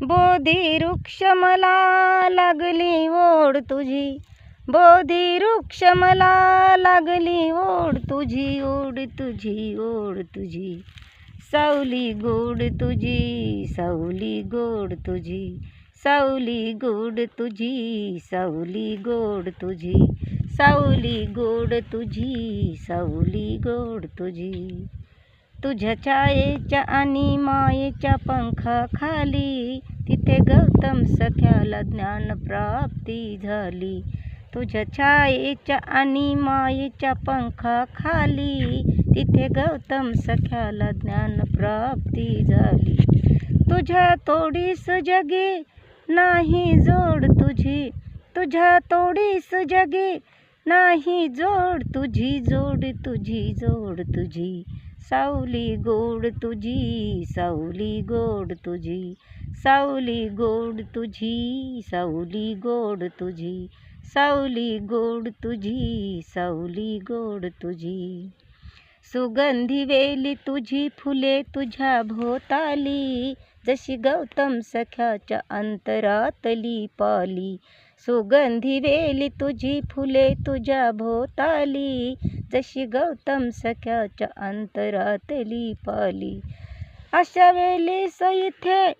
बोधी वृक्ष मला लागली ओढ तुझी, बोधी वृक्ष मला लागली ओढ तुझी, ओढ तुझी, ओढ तुझी. सावली गोड तुझी, सावली गोड तुझी, सावली गोड तुझी, सावली गोड तुझी, सावली गोड तुझी, सावली गोड तुझी. तुझ्या छायेच्या आणि मायेच्या पंखाखाली तिथे गौतम सख्याला ज्ञानप्राप्ती झाली. तुझ्या छायेच्या आणि मायेच्या पंखाखाली तिथे गौतम सख्याला ज्ञानप्राप्ती झाली. तुझ्या तोडीस जगे नाही जोड तुझी, तुझ्या तोडीस जगे नाही जोड तुझी, जोड तुझी, जोड तुझी. सावली गोड तुझी, सावली गोड तुझी, सावली गोड तुझी, सावली गोड तुझी, सावली गोड तुझी, सावली गोड तुझी. सुगंधी वेली तुझी फुले तुझ्या भोवताली, जशी गौतम सख्याच्या अंतरातली पाली. सुगंधी वेली तुझी फुले तुझ्या भोवताली, जशी गौतम सख्याच्या अंतरातली पाली. अशा वेळेस इथे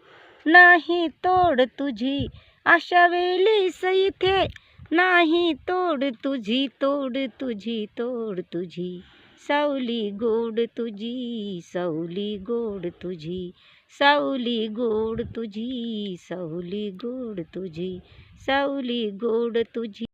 नाही तोड तुझी, अशा वेळेस इथे नाही तोड तुझी, तोड तुझी, तोड तुझी. सावली गोड तुझी, सावली गोड तुझी, सावली गोड तुझी, सावली गोड तुझी, सावली गोड तुझी.